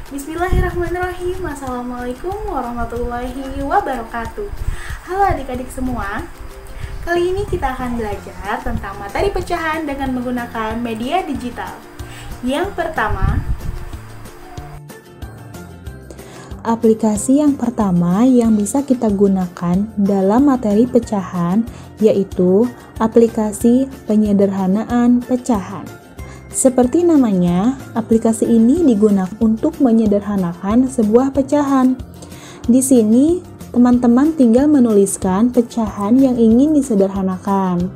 Bismillahirrahmanirrahim. Assalamualaikum warahmatullahi wabarakatuh. Halo adik-adik semua. Kali ini kita akan belajar tentang materi pecahan dengan menggunakan media digital. Yang pertama, aplikasi yang pertama yang bisa kita gunakan dalam materi pecahan yaitu aplikasi penyederhanaan pecahan. Seperti namanya, aplikasi ini digunakan untuk menyederhanakan sebuah pecahan. Di sini, teman-teman tinggal menuliskan pecahan yang ingin disederhanakan.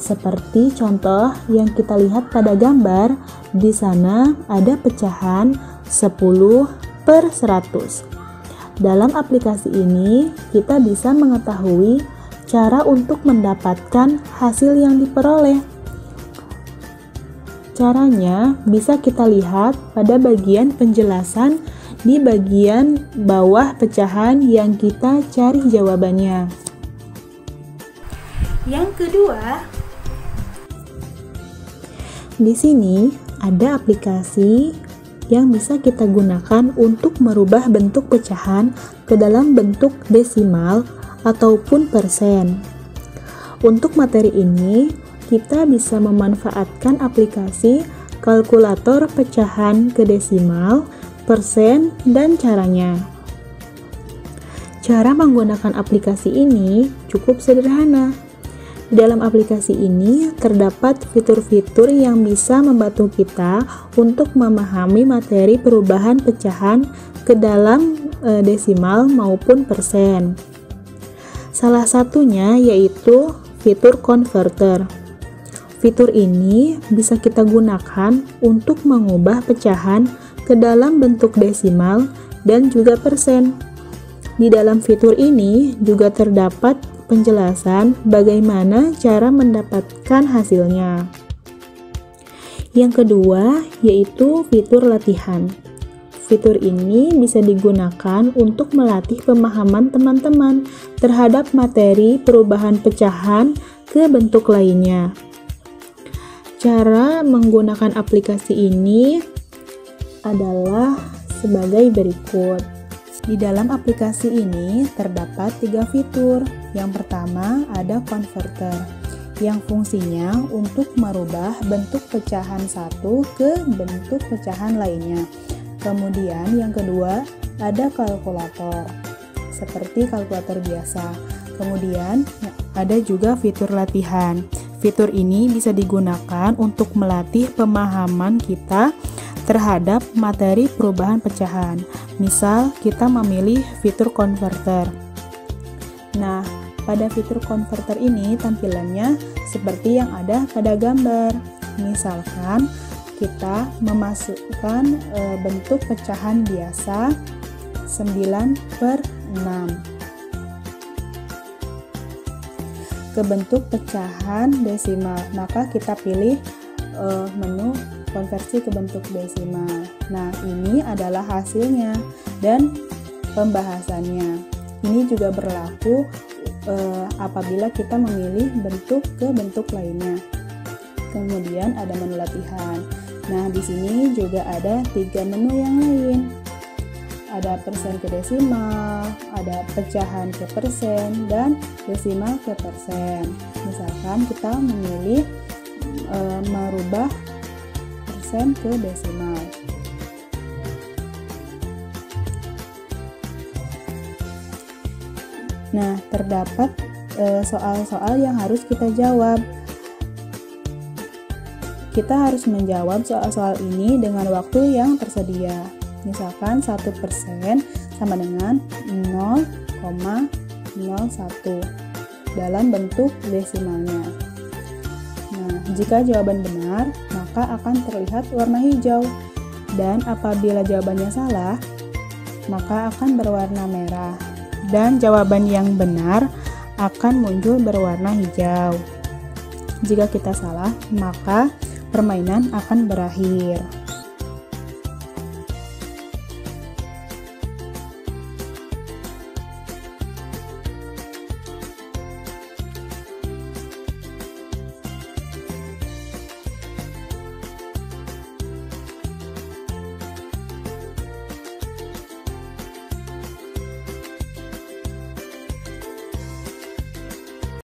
Seperti contoh yang kita lihat pada gambar, di sana ada pecahan 10/100. Dalam aplikasi ini, kita bisa mengetahui cara untuk mendapatkan hasil yang diperoleh. Caranya bisa kita lihat pada bagian penjelasan di bagian bawah pecahan yang kita cari jawabannya. Yang kedua, di sini ada aplikasi yang bisa kita gunakan untuk merubah bentuk pecahan ke dalam bentuk desimal ataupun persen. Untuk materi ini, kita bisa memanfaatkan aplikasi kalkulator pecahan ke desimal, persen, dan caranya. Cara menggunakan aplikasi ini cukup sederhana. Di dalam aplikasi ini terdapat fitur-fitur yang bisa membantu kita untuk memahami materi perubahan pecahan ke dalam desimal maupun persen. Salah satunya yaitu fitur converter. Fitur ini bisa kita gunakan untuk mengubah pecahan ke dalam bentuk desimal dan juga persen. Di dalam fitur ini juga terdapat penjelasan bagaimana cara mendapatkan hasilnya. Yang kedua yaitu fitur latihan. Fitur ini bisa digunakan untuk melatih pemahaman teman-teman terhadap materi perubahan pecahan ke bentuk lainnya. Cara menggunakan aplikasi ini adalah sebagai berikut. Di dalam aplikasi ini terdapat 3 fitur. Yang pertama ada converter, yang fungsinya untuk merubah bentuk pecahan satu ke bentuk pecahan lainnya. Kemudian yang kedua ada kalkulator, seperti kalkulator biasa. Kemudian ada juga fitur latihan. Fitur ini bisa digunakan untuk melatih pemahaman kita terhadap materi perubahan pecahan. Misal, kita memilih fitur converter. Nah, pada fitur converter ini tampilannya seperti yang ada pada gambar. Misalkan, kita memasukkan bentuk pecahan biasa 9/6 ke bentuk pecahan desimal, maka kita pilih menu konversi ke bentuk desimal. Nah, ini adalah hasilnya dan pembahasannya. Ini juga berlaku apabila kita memilih bentuk ke bentuk lainnya. Kemudian ada menu latihan. Nah, di sini juga ada 3 menu yang lain. Ada persen ke desimal, ada pecahan ke persen, dan desimal ke persen. Misalkan kita memilih merubah persen ke desimal. Nah, terdapat soal-soal yang harus kita jawab. Kita harus menjawab soal-soal ini dengan waktu yang tersedia. Misalkan 1% sama dengan 0,01 dalam bentuk desimalnya. Nah, jika jawaban benar, maka akan terlihat warna hijau. Dan apabila jawabannya salah, maka akan berwarna merah. Dan jawaban yang benar akan muncul berwarna hijau. Jika kita salah, maka permainan akan berakhir.